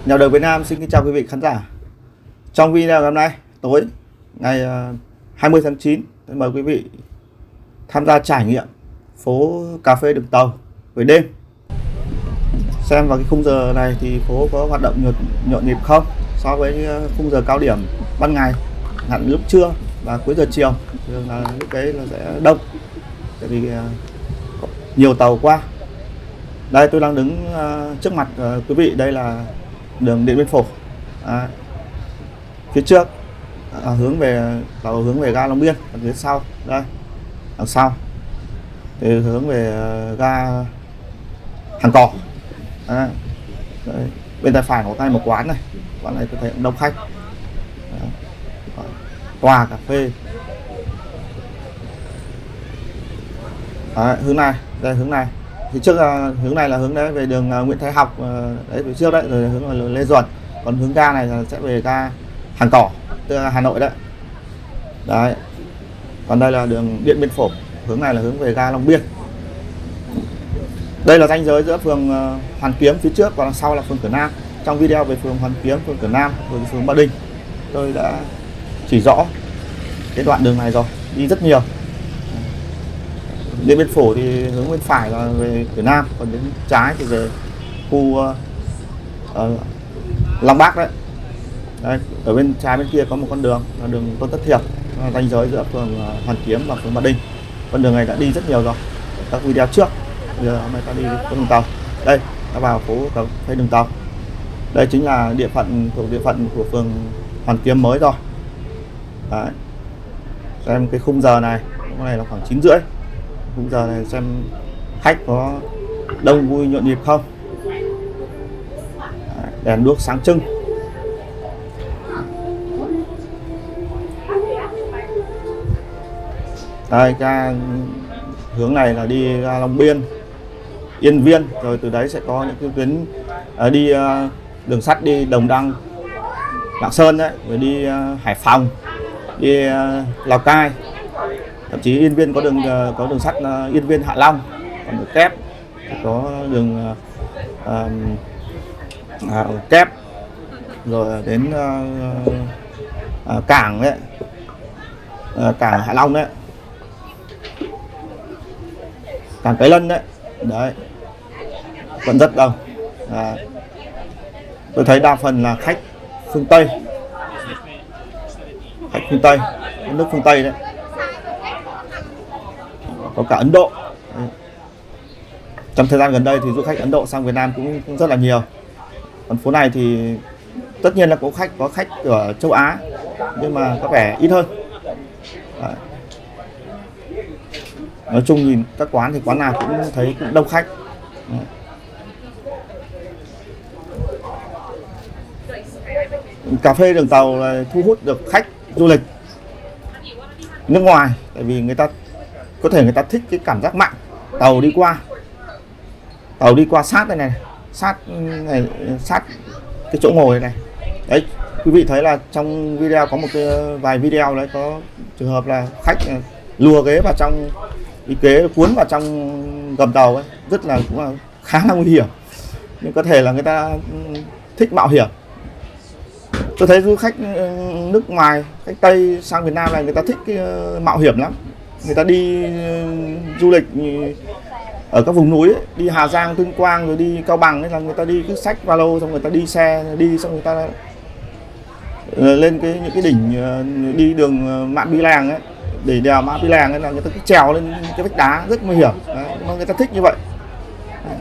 Nhà đời Việt Nam xin kính chào quý vị khán giả. Trong video ngày hôm nay tối ngày 20 tháng 9, tôi mời quý vị tham gia trải nghiệm phố cà phê đường tàu buổi đêm. Xem vào cái khung giờ này thì phố có hoạt động nhộn nhịp không so với khung giờ cao điểm ban ngày, hẳn lúc trưa và cuối giờ chiều thường là lúc đấy là sẽ đông, tại vì nhiều tàu qua. Đây tôi đang đứng trước mặt quý vị, đây là đường Điện Biên Phủ. Phía trước hướng về ga Long Biên, còn phía sau đây đằng sau thì hướng về ga Hàng Cỏ. Bên tay phải có tay một quán này tôi thấy đông khách. Tòa cà phê. Hướng này, đây hướng này. Thì trước hướng này là hướng đấy về đường Nguyễn Thái Học đấy, phía trước đấy, rồi hướng là Lê Duẩn. Còn hướng ga này là sẽ về ga Hàng Cỏ, tức là Hà Nội đấy. Đấy. Còn đây là đường Điện Biên Phủ, hướng này là hướng về ga Long Biên. Đây là ranh giới giữa phường Hoàn Kiếm phía trước và đằng sau là phường Cửa Nam. Trong video về phường Hoàn Kiếm, phường Cửa Nam và phường Ba Đình, tôi đã chỉ rõ cái đoạn đường này rồi, đi rất nhiều. Điện Biên Phủ thì hướng bên phải là về Cửa Nam, còn đến trái thì về khu Long Bác đấy. Đây, ở bên trái bên kia có một con đường là đường Tôn Thất Thiệp, ranh giới giữa phường Hoàn Kiếm và phường Ba Đình. Con đường này đã đi rất nhiều rồi, các video trước. Giờ hôm nay ta đi có đường tàu. Đây, ta vào phố cà phê đường tàu. Đây chính là địa phận của phường Hoàn Kiếm mới rồi. Đấy. Xem cái khung giờ này, hôm nay là khoảng 9:30. Khung giờ này xem khách có đông vui nhộn nhịp không. Đấy, đèn đuốc sáng trưng. Đây, ga hướng này là đi ga Long Biên, Yên Viên, rồi từ đấy sẽ có những cái tuyến đi đường sắt đi Đồng Đăng, Lạng Sơn đấy, rồi đi Hải Phòng, đi Lào Cai, thậm chí Yên Viên có đường sắt Yên Viên Hạ Long, còn đường kép có đường kép, rồi đến cảng đấy, cảng Hạ Long đấy, cảng Cái Lân đấy. Đấy, vẫn rất đông. Tôi thấy đa phần là khách phương Tây, nước phương Tây đấy, có cả Ấn Độ. Đấy. Trong thời gian gần đây thì du khách Ấn Độ sang Việt Nam cũng rất là nhiều. Còn phố này thì tất nhiên là có khách ở châu Á, nhưng mà có vẻ ít hơn. Đấy. Nói chung nhìn các quán thì quán nào cũng thấy cũng đông khách. Đấy. Cà phê đường tàu là thu hút được khách du lịch nước ngoài, tại vì người ta thích cái cảm giác mạnh. Tàu đi qua sát sát cái chỗ ngồi này. Đấy, quý vị thấy là trong video có vài video đấy, có trường hợp là khách lùa ghế vào trong, cái ghế cuốn vào trong gầm tàu ấy, cũng là khá là nguy hiểm, nhưng có thể là người ta thích mạo hiểm. Tôi thấy du khách nước ngoài, khách Tây sang Việt Nam này, người ta thích mạo hiểm lắm. Người ta đi du lịch ở các vùng núi ấy, đi Hà Giang, Tuyên Quang, rồi đi Cao Bằng ấy, là người ta đi cứ xách ba lô, xong người ta đi xe đi, xong người ta lên những cái đỉnh, đi đường Mạn Bi Làng ấy, để đèo Mã Pí Làng ấy, là người ta cứ trèo lên cái vách đá rất nguy hiểm. Đấy, mà người ta thích như vậy. Đấy.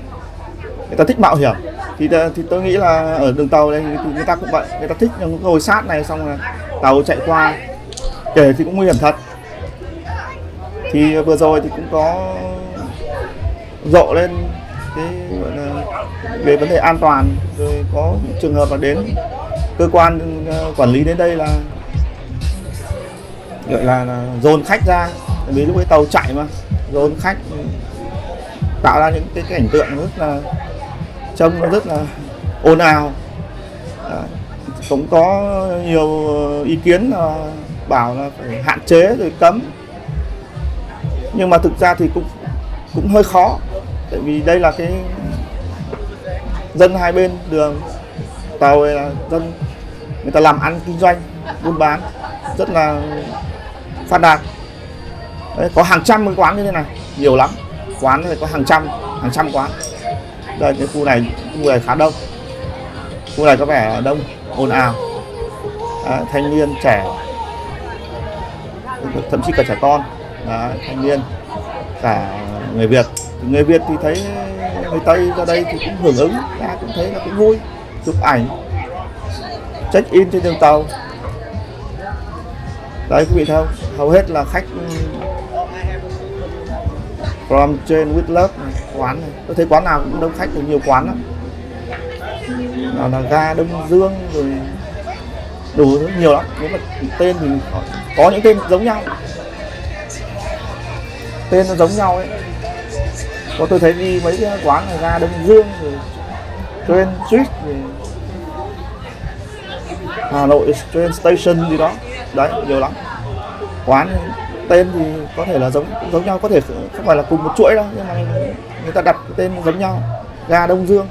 Người ta thích mạo hiểm thì tôi nghĩ là ở đường tàu đây thì người ta cũng vậy, người ta thích ngồi sát này, xong là tàu chạy qua kể thì cũng nguy hiểm thật. Thì vừa rồi thì cũng có rộ lên cái gọi là về vấn đề an toàn, rồi có trường hợp là đến cơ quan quản lý đến đây là gọi là dồn khách ra, vì lúc ấy tàu chạy mà dồn khách, tạo ra những cái cảnh tượng trông nó rất là ồn ào. Cũng có nhiều ý kiến bảo là phải hạn chế rồi cấm, nhưng mà thực ra thì cũng hơi khó, tại vì đây là cái dân hai bên đường Tàu là dân người ta làm ăn kinh doanh buôn bán rất là phát đạt. Đấy, có hàng trăm cái quán như thế này, nhiều lắm. Quán này có hàng trăm quán. Đây cái khu này khá đông. Khu này có vẻ đông, ồn ào. Đấy, thanh niên trẻ, thậm chí cả trẻ con. Đấy, thanh niên, cả người Việt. Người Việt thì thấy người Tây ra đây thì cũng hưởng ứng, ra cũng thấy là cũng vui, chụp ảnh, check in trên đường tàu. Đấy quý vị thấy không? Hầu hết là khách from train with love này, quán này. Tôi thấy quán nào cũng đông khách, nhiều quán lắm. Nào là ga Đông Dương rồi đủ thứ nhiều lắm. Nếu mà tên thì có những tên giống nhau. Tên nó giống nhau ấy. Có tôi thấy đi mấy cái quán là ga Đông Dương rồi train street rồi Hà Nội train station gì đó. Đấy, nhiều lắm. Quán tên thì có thể là giống nhau, có thể không phải là cùng một chuỗi đâu, nhưng mà người ta đặt cái tên giống nhau. Ga Đông Dương.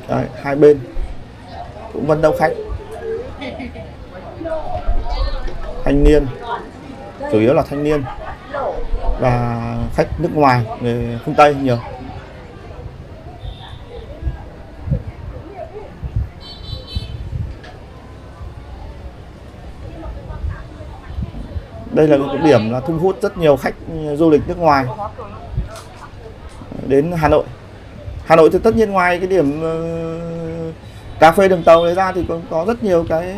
Đấy, hai bên cũng vẫn đông khách. Thanh niên, chủ yếu là thanh niên và khách nước ngoài, người phương Tây nhiều. Đây là một điểm là thu hút rất nhiều khách du lịch nước ngoài đến Hà Nội. Hà Nội thì tất nhiên ngoài cái điểm cà phê đường tàu này ra thì có rất nhiều cái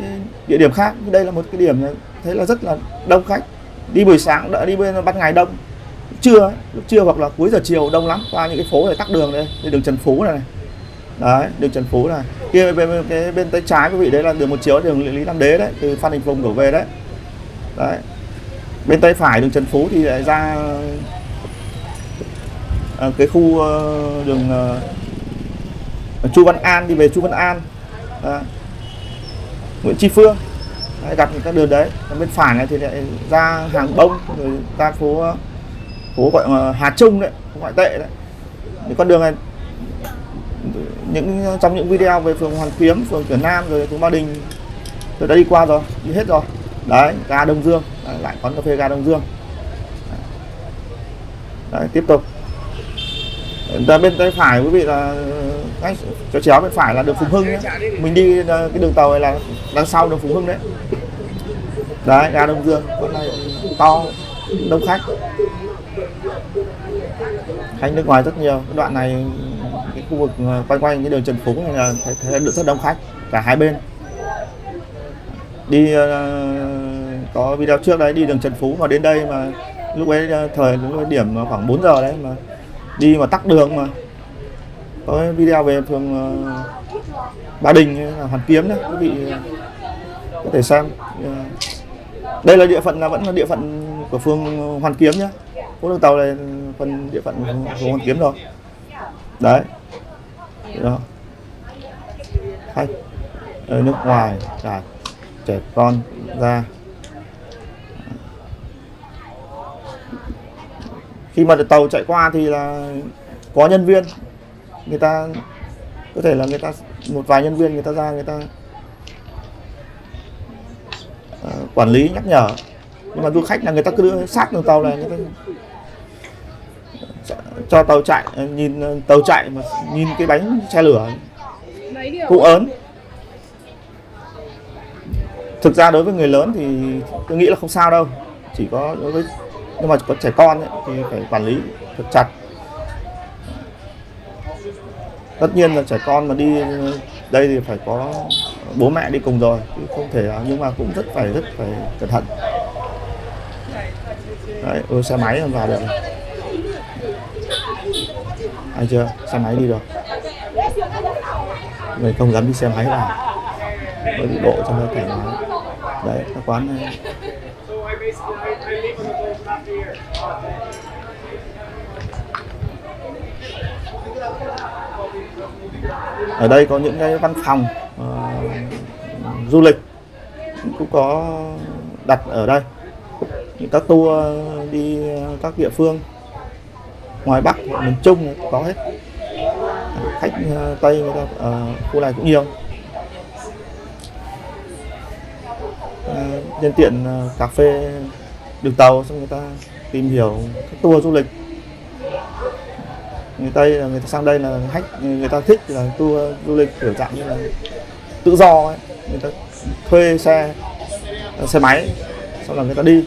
địa điểm khác. Đây là một cái điểm thấy là rất là đông khách. Đi buổi sáng đã đi bên ban ngày đông, lúc trưa hoặc là cuối giờ chiều đông lắm. Qua những cái phố này tắc đường đây, đường Trần Phú này. Đấy, đường Trần Phú này. Kia bên tay trái quý vị đấy là đường một chiều, đường Lý Nam Đế đấy, từ Phan Đình Phùng đổ về đấy. Đấy. Bên tay phải đường Trần Phú thì lại ra cái khu đường Chu Văn An, đi về Chu Văn An, Nguyễn Tri Phương. Đấy, gặp những các đường đấy. Còn bên phải này thì lại ra Hàng Bông, rồi ra phố gọi là Hà Trung đấy, ngoại tệ đấy. Những con đường này trong những video về phường Hoàn Kiếm, phường Cửa Nam rồi phường Ba Đình tôi đã đi qua rồi, đi hết rồi. Đấy, ga Đông Dương, đấy, lại quán cà phê ga Đông Dương. Đấy, tiếp tục. Bên tay phải quý vị là cho chéo bên phải là đường Phùng Hưng nhé. Mình đi cái đường tàu này là đằng sau đường Phùng Hưng đấy. Đấy, ga Đông Dương, quán này to, đông khách. Khách nước ngoài rất nhiều. Cái đoạn này, cái khu vực quanh cái đường Trần Phú này là thấy được rất đông khách cả hai bên. Đi có video trước đấy, đi đường Trần Phú mà đến đây mà lúc ấy lúc điểm khoảng 4 giờ đấy mà đi mà tắc đường mà. Có video về phường Ba Đình, Hoàn Kiếm đấy, quý vị có thể xem. Đây là địa phận, vẫn là địa phận của phường Hoàn Kiếm nhé. Phố đường tàu này phần địa phận phường Hoàn Kiếm rồi. Đấy. Đó. Khách ở nước ngoài, cả trẻ con ra. Khi mà tàu chạy qua thì là có nhân viên, người ta có thể là một vài nhân viên người ta ra, người ta quản lý nhắc nhở. Nhưng mà du khách là người ta cứ đưa sát đường tàu này, người ta cho tàu chạy, nhìn tàu chạy mà nhìn cái bánh xe lửa cũng ớn. Thực ra đối với người lớn thì tôi nghĩ là không sao đâu, chỉ có đối với, nhưng mà có trẻ con ấy, thì phải quản lý thật chặt. Tất nhiên là trẻ con mà đi đây thì phải có bố mẹ đi cùng rồi, chứ không thể, nhưng mà cũng rất phải cẩn thận. Đấy, xe máy vào được. Hay chưa? Xe máy đi được. Người không dám đi xe máy vào, với độ cho nó thoải mái. Đấy, các quán này. Ở đây có những cái văn phòng du lịch cũng có đặt ở đây. Các tour đi các địa phương ngoài Bắc, miền Trung có hết. khách Tây người ta ở khu này cũng nhiều. Nhân tiện cà phê đường tàu, xong người ta tìm hiểu các tour du lịch. Người Tây là người ta sang đây là khách, người ta thích là tour du lịch kiểu dạng như là tự do ấy. Người ta thuê xe máy, sau là người ta đi.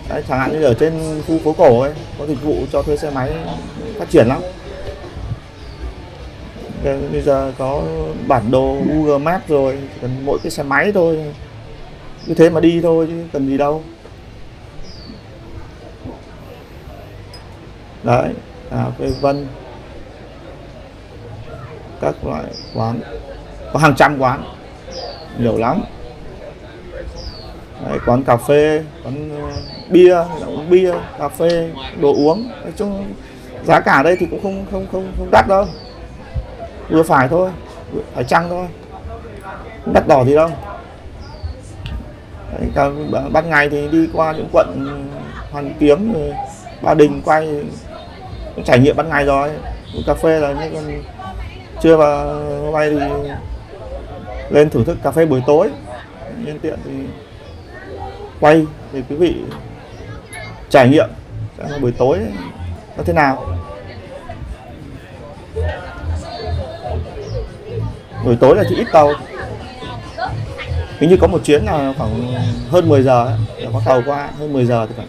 Đấy, chẳng hạn như ở trên khu phố cổ ấy có dịch vụ cho thuê xe máy phát triển lắm. Bây giờ có bản đồ Google Maps rồi, chỉ cần mỗi cái xe máy thôi, cứ thế mà đi thôi chứ cần gì đâu. Đấy, cà phê Vân, các loại quán, có hàng trăm quán, nhiều lắm. Đấy, quán cà phê, quán bia, uống bia, cà phê, đồ uống. Nói chung giá cả đây thì cũng không đắt đâu, vừa phải thôi, phải chăng thôi, không đắt đỏ gì đâu. Đấy, ban ngày thì đi qua những quận Hoàn Kiếm, Ba Đình quay, cũng trải nghiệm ban ngày rồi. Uống cà phê là những con trưa và hôm nay thì lên thưởng thức cà phê buổi tối. Nhân tiện thì quay để quý vị trải nghiệm xem buổi tối nó thế nào. Buổi tối là chỉ ít tàu, hình như có một chuyến là khoảng hơn 10 giờ ấy. Có tàu qua hơn 10 giờ thì phải.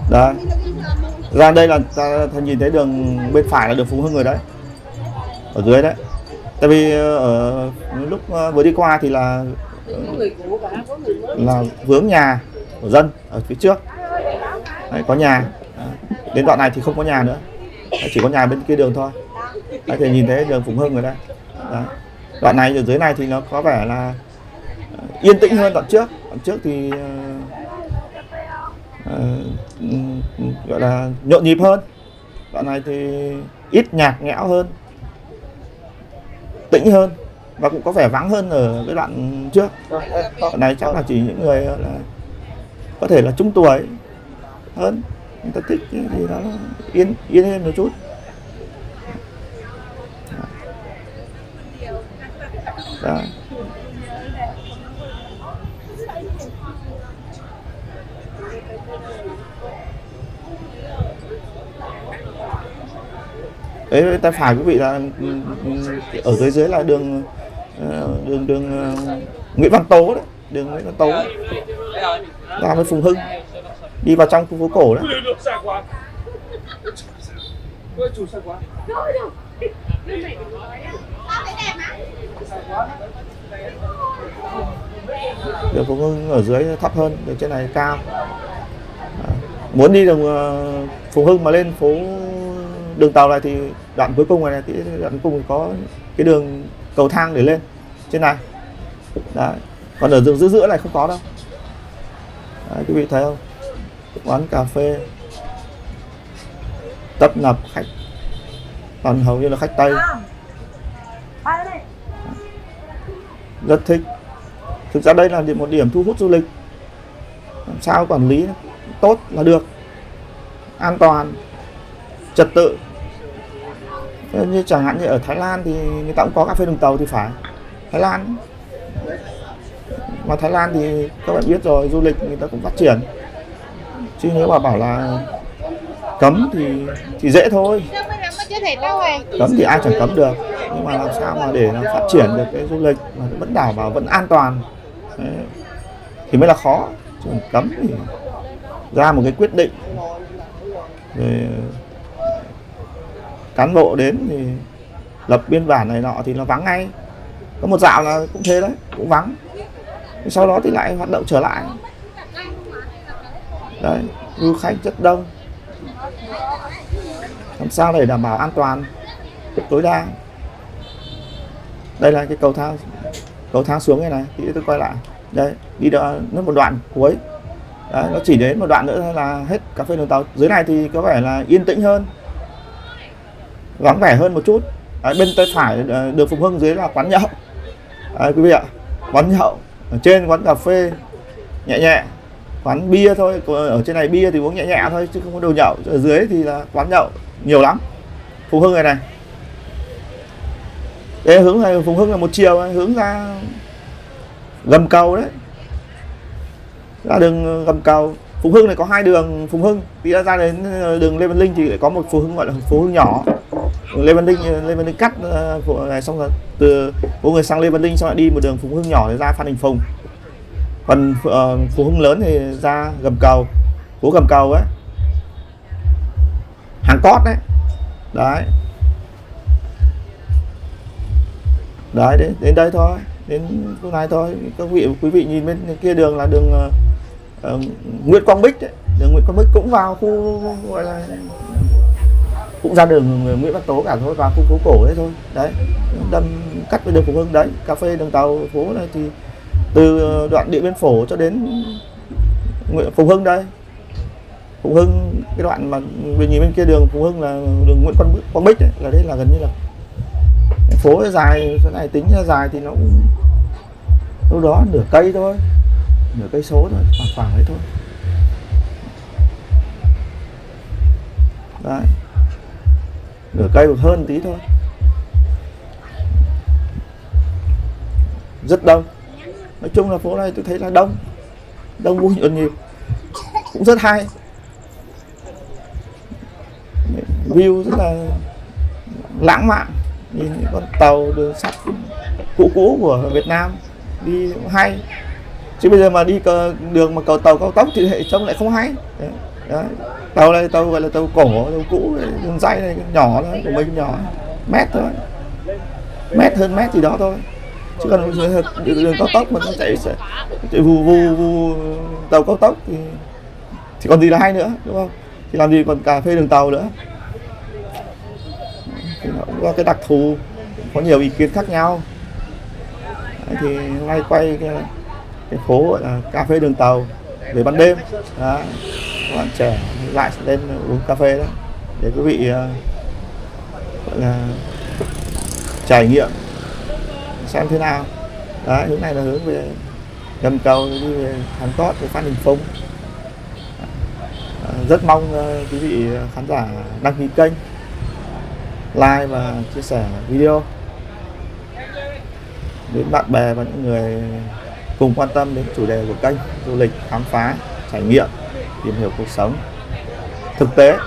Đấy, ra đây là ta nhìn thấy đường bên phải là đường Phùng Hưng rồi đấy, ở dưới đấy. Tại vì ở lúc vừa đi qua thì là vướng nhà của dân ở phía trước. Đấy, có nhà. Đến đoạn này thì không có nhà nữa, chỉ có nhà bên kia đường thôi. Đấy, thì nhìn thấy đường Phùng Hưng rồi đấy. Đấy. Đoạn này ở dưới này thì nó có vẻ là yên tĩnh hơn đoạn trước. Đoạn trước thì gọi là nhộn nhịp hơn. Đoạn này thì ít nhạc nhẽo hơn, tĩnh hơn, và cũng có vẻ vắng hơn ở cái đoạn trước. Đoạn này chắc là chỉ những người là có thể là trung tuổi hơn, người ta thích thì nó yên hơn một chút. Đó. Đấy, tay phải quý vị là ở dưới là đường Nguyễn Văn Tố đấy, đường Nguyễn Văn Tố ra với Phùng Hưng, đi vào trong khu phố cổ đấy. Đường Phùng Hưng ở dưới thấp hơn, đường trên này cao. Muốn đi đường Phùng Hưng mà lên phố đường tàu này thì đoạn cuối cùng này, đoạn cuối cùng thì có cái đường cầu thang để lên trên này. Đấy. Còn ở đường giữa này không có đâu. Đấy, quý vị thấy không? Quán cà phê tấp nập khách, toàn hầu như là khách Tây. Rất thích. Thực ra đây là một điểm thu hút du lịch. Làm sao quản lý tốt là được, an toàn, trật tự. Như chẳng hạn như ở Thái Lan thì người ta cũng có cà phê đường tàu thì phải. Thái Lan, mà Thái Lan thì các bạn biết rồi, du lịch người ta cũng phát triển. Chứ nếu mà bảo là cấm thì dễ thôi. Cấm thì ai chẳng cấm được, nhưng mà làm sao mà để nó phát triển được cái du lịch mà vẫn đảm bảo vẫn an toàn. Đấy, thì mới là khó. Chứ cấm thì ra một cái quyết định rồi cán bộ đến thì lập biên bản này nọ thì nó vắng ngay. Có một dạo là cũng thế đấy, cũng vắng. Sau đó thì lại hoạt động trở lại. Đấy, du khách rất đông. Làm sao để đảm bảo an toàn tối đa. Đây là cái cầu thang xuống này thì tôi quay lại. Đây, đi đó nó một đoạn cuối. Đấy, nó chỉ đến một đoạn nữa là hết cà phê đường tàu. Dưới này thì có vẻ là yên tĩnh hơn, vắng vẻ hơn một chút. Đấy, bên tay phải đường Phùng Hưng, dưới là quán nhậu. Đấy, quý vị ạ, quán nhậu. Ở trên quán cà phê nhẹ nhẹ, quán bia thôi. Ở trên này bia thì uống nhẹ nhẹ thôi chứ không có đồ nhậu. Ở dưới thì là quán nhậu nhiều lắm. Phùng Hưng này Đây hướng này Phùng Hưng là một chiều hướng ra gầm cầu đấy, ra đường gầm cầu. Phùng Hưng này có 2 đường Phùng Hưng, đi ra đến đường Lê Văn Linh thì lại có một Phùng Hưng gọi là phố Hưng nhỏ. Lê Văn Linh cắt này xong rồi từ phố người sang Lê Văn Linh, xong lại đi một đường Phùng Hưng nhỏ để ra Phan Đình Phùng. Còn Phùng Hưng lớn thì ra gầm cầu, phố gầm cầu ấy, hàng cót đấy. Đấy đến đây thôi, đến chỗ này thôi. Quý vị nhìn bên kia đường là đường Nguyễn Quang Bích đấy. Đường Nguyễn Quang Bích cũng vào khu gọi là cũng ra đường Nguyễn Văn Tố cả thôi, vào khu phố cổ đấy thôi. Đấy, đâm cắt với đường Phùng Hưng đấy. Cà phê đường tàu phố này thì từ đoạn Điện Biên Phủ cho đến Phùng Hưng đây. Phùng Hưng cái đoạn mà mình nhìn bên kia đường Phùng Hưng là đường Nguyễn Quang Bích đấy, là đây là gần như là phố dài. Cái này tính ra dài thì nó cũng đâu đó nửa cây thôi, nửa cây số thôi, khoảng đấy thôi. Đấy, nửa cây một hơn tí thôi. Rất đông. Nói chung là phố này tôi thấy là đông vui nhộn nhịp, cũng rất hay. View rất là lãng mạn, nhìn những con tàu đường sắt cũ của Việt Nam đi hay. Chứ bây giờ mà đi đường mà tàu cao tốc thì hệ trông lại không hay. Đấy. Tàu này tàu gọi là tàu cổ, tàu cũ, đường dây này nhỏ thôi, của mình nhỏ mét thôi, mét hơn mét gì đó thôi. Chứ còn đường cao tốc mà nó chạy vù tàu cao tốc thì còn gì là hay nữa, đúng không? Thì làm gì còn cà phê đường tàu nữa. Thì nó cũng có cái đặc thù, có nhiều ý kiến khác nhau. Đấy, thì hôm nay quay cái phố gọi là cà phê đường tàu về ban đêm. Đó, các bạn trẻ lại lên uống cà phê đó để quý vị gọi là trải nghiệm xem thế nào. Đấy, hướng này là hướng về gầm cầu, đi về Hàng Cót, về Phan Đình Phùng. Rất mong quý vị khán giả đăng ký kênh, like và chia sẻ video đến bạn bè và những người cùng quan tâm đến chủ đề của kênh du lịch, khám phá, trải nghiệm, tìm hiểu cuộc sống thực tế.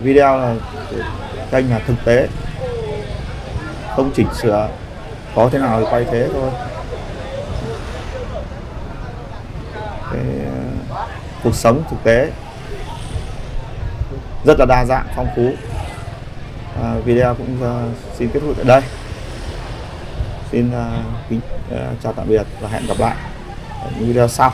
Video là kênh là thực tế, không chỉnh sửa, có thế nào thì quay thế thôi. Cái cuộc sống thực tế rất là đa dạng, phong phú. Video cũng xin kết thúc tại đây. Xin kính chào tạm biệt và hẹn gặp lại ở những video sau.